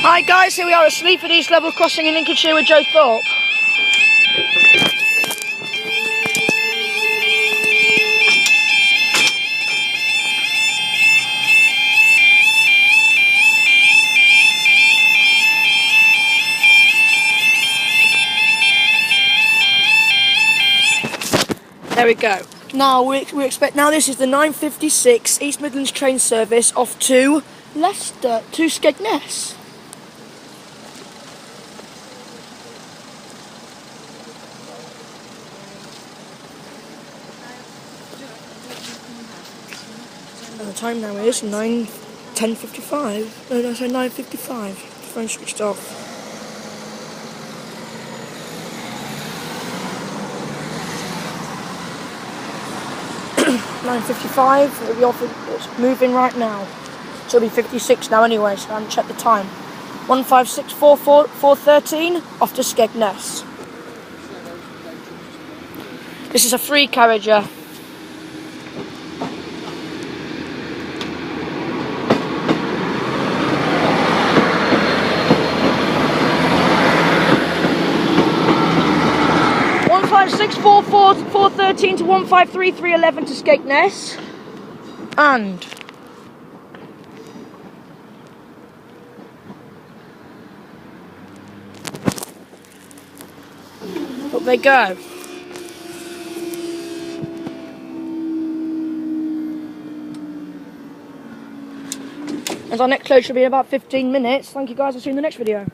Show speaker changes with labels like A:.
A: Hi guys, here we are at Sleaford East Level Crossing in Lincolnshire with Joe Thorpe. There we go. Now we expect. Now this is the 9:56 East Midlands train service off to Leicester to Skegness. And the time now is 10:55. No, sorry, 9:55. The phone switched off. 9:55. It'll be off. It's moving right now. So it'll be 56 now anyway. So I haven't checked the time. 15644 off to Skegness. This is a free carriager. Six four 413 to 153311 to Skegness, and up they go. And our next load should be in about 15 minutes. Thank you guys, I'll see you in the next video.